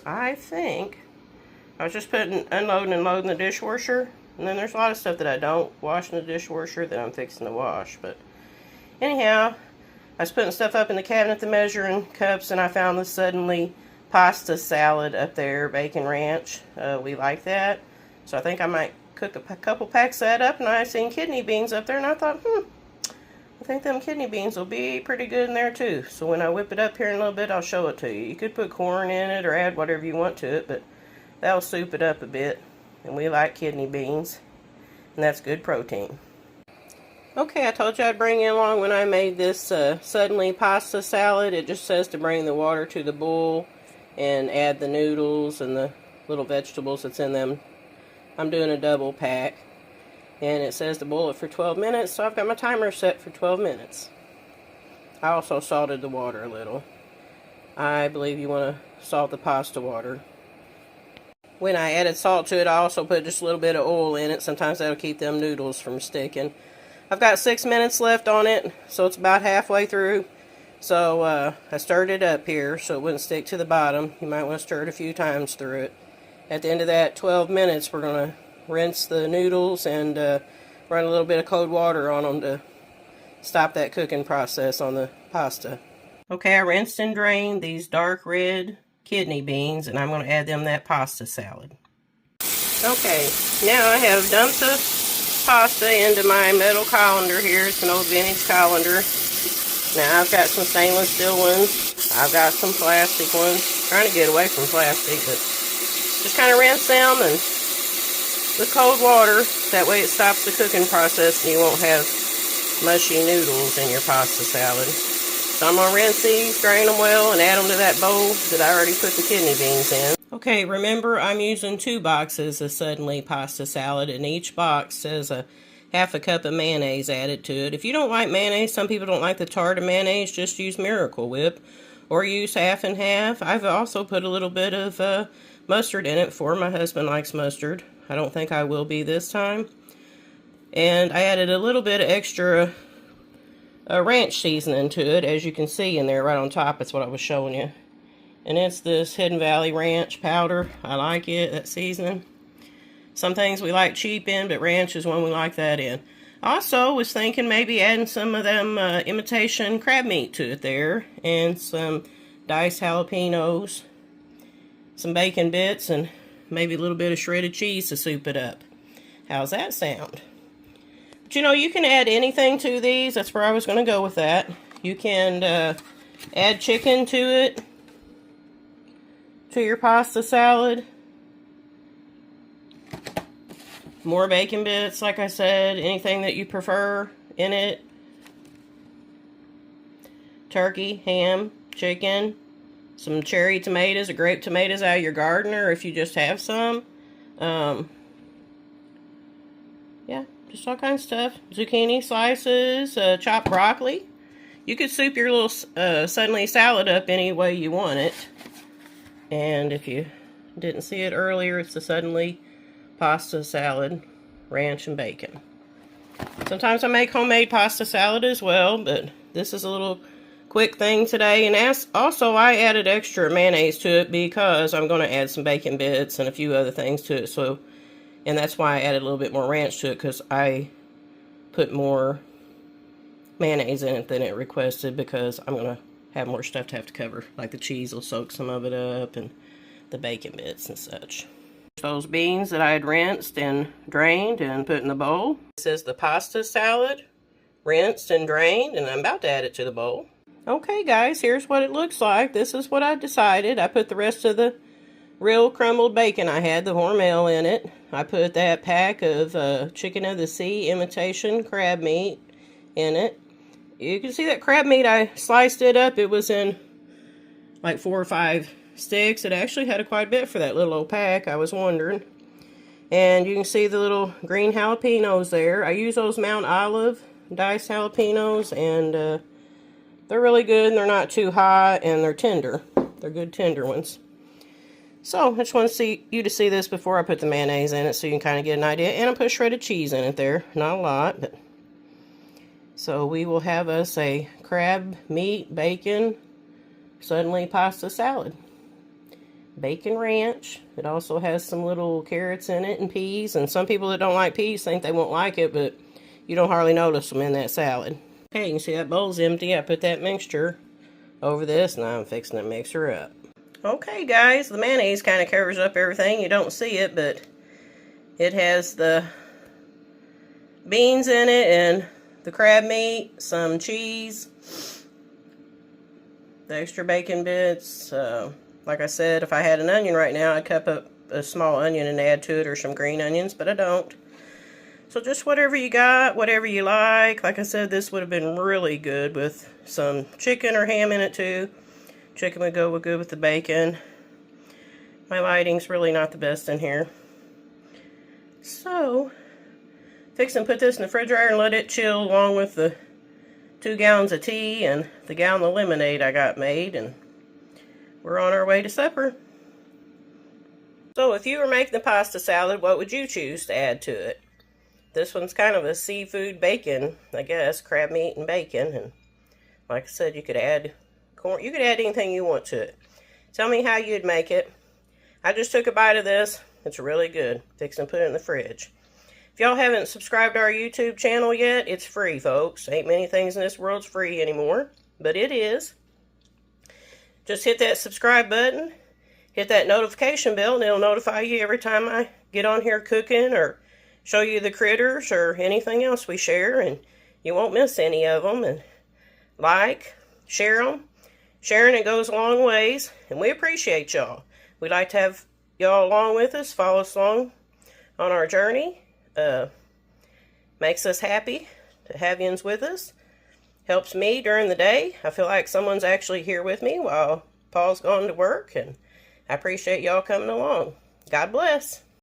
I think I was just unloading and loading the dishwasher, and then there's a lot of stuff that I don't wash in the dishwasher that I'm fixing to wash. But anyhow, I was putting stuff up in the cabinet, the measuring cups, and I found the Suddenly pasta salad up there, bacon ranch. We like that, so I think I might cook a couple packs of that up. And I seen kidney beans up there, and I thought, I think them kidney beans will be pretty good in there too. So when I whip it up here in a little bit, I'll show it to you. You could put corn in it or add whatever you want to it, but that'll soup it up a bit. And we like kidney beans, and that's good protein. Okay, I told you I'd bring you along when I made this Suddenly pasta salad. It just says to bring the water to the boil and add the noodles and the little vegetables that's in them. I'm doing a double pack. And it says to boil it for 12 minutes, so I've got my timer set for 12 minutes. I also salted the water a little. I believe you want to salt the pasta water. When I added salt to it, I also put just a little bit of oil in it. Sometimes that'll keep them noodles from sticking. I've got 6 minutes left on it, so it's about halfway through. So I stirred it up here so it wouldn't stick to the bottom. You might want to stir it a few times through it. At the end of that 12 minutes, we're going to rinse the noodles and run a little bit of cold water on them to stop that cooking process on the pasta. Okay, I rinsed and drained these dark red kidney beans, and I'm going to add them that pasta salad. Okay, now I have dumped the pasta into my metal colander here. It's an old vintage colander. Now I've got some stainless steel ones. I've got some plastic ones. Trying to get away from plastic, but just kind of rinse them and with cold water. That way it stops the cooking process and you won't have mushy noodles in your pasta salad. So I'm going to rinse these, drain them well, and add them to that bowl that I already put the kidney beans in. Okay, remember I'm using 2 boxes of Suddenly pasta salad, and each box says a half a cup of mayonnaise added to it. If you don't like mayonnaise, some people don't like the tart of mayonnaise, just use Miracle Whip or use half and half. I've also put a little bit of mustard in it for my husband likes mustard. I don't think I will be this time. And I added a little bit of extra ranch seasoning to it, as you can see in there right on top. That's what I was showing you. And it's this Hidden Valley Ranch powder. I like it, that seasoning. Some things we like cheap in, but ranch is one we like that in. Also, was thinking maybe adding some of them imitation crab meat to it there. And some diced jalapenos. Some bacon bits, and maybe a little bit of shredded cheese to soup it up. How's that sound? But you know, you can add anything to these. That's where I was going to go with that. You can add chicken to it, to your pasta salad. More bacon bits, like I said. Anything that you prefer in it. Turkey, ham, chicken. Some cherry tomatoes or grape tomatoes out of your garden, or if you just have some. Yeah, just all kinds of stuff. Zucchini slices, chopped broccoli. You could soup your little Suddenly salad up any way you want it. And if you didn't see it earlier, it's the Suddenly pasta salad, ranch and bacon. Sometimes I make homemade pasta salad as well, but this is a little quick thing today. And also I added extra mayonnaise to it because I'm going to add some bacon bits and a few other things to it. So, and that's why I added a little bit more ranch to it, because I put more mayonnaise in it than it requested, because I'm going to have more stuff to have to cover. Like the cheese will soak some of it up, and the bacon bits and such. Those beans that I had rinsed and drained and put in the bowl. This is the pasta salad, rinsed and drained, and I'm about to add it to the bowl. Okay guys, here's what it looks like. This is what I decided. I put the rest of the real crumbled bacon I had, the Hormel, in it. I put that pack of Chicken of the Sea imitation crab meat in it. You can see that crab meat, I sliced it up. It was in like 4 or 5 sticks. It actually had quite a bit for that little old pack. I was wondering. And you can see the little green jalapenos there. I use those Mount Olive diced jalapenos, and they're really good, and they're not too hot, and they're tender. They're good tender ones. So I just want to see you to see this before I put the mayonnaise in it, so you can kind of get an idea. And I put shredded cheese in it there. Not a lot, but so we will have us a crab, meat, bacon, Suddenly pasta salad. bacon ranch. It also has some little carrots in it and peas. And some people that don't like peas think they won't like it, but you don't hardly notice them in that salad. Okay, you can see that bowl's empty. I put that mixture over this, and I'm fixing to mix her up. Okay, guys, the mayonnaise kind of covers up everything. You don't see it, but it has the beans in it and the crab meat, some cheese, the extra bacon bits. Like I said, if I had an onion right now, I'd cut up a small onion and add to it, or some green onions, but I don't. So just whatever you got, whatever you like. Like I said, this would have been really good with some chicken or ham in it too. Chicken would go good with the bacon. My lighting's really not the best in here. So, fix and put this in the refrigerator and let it chill along with the 2 gallons of tea and the gallon of lemonade I got made, and we're on our way to supper. So if you were making the pasta salad, what would you choose to add to it? This one's kind of a seafood bacon, I guess, crab meat and bacon, and like I said, you could add corn, you could add anything you want to it. Tell me how you'd make it. I just took a bite of this. It's really good. Fix and put it in the fridge. If y'all haven't subscribed to our YouTube channel yet, it's free, folks. Ain't many things in this world's free anymore, but it is. Just hit that subscribe button, hit that notification bell, and it'll notify you every time I get on here cooking or show you the critters or anything else we share, and you won't miss any of them. And like, share them. Sharing it goes a long ways, and we appreciate y'all. We'd like to have y'all along with us, follow us along on our journey. Makes us happy to have yous with us. Helps me during the day. I feel like someone's actually here with me while Paul's gone to work, and I appreciate y'all coming along. God bless.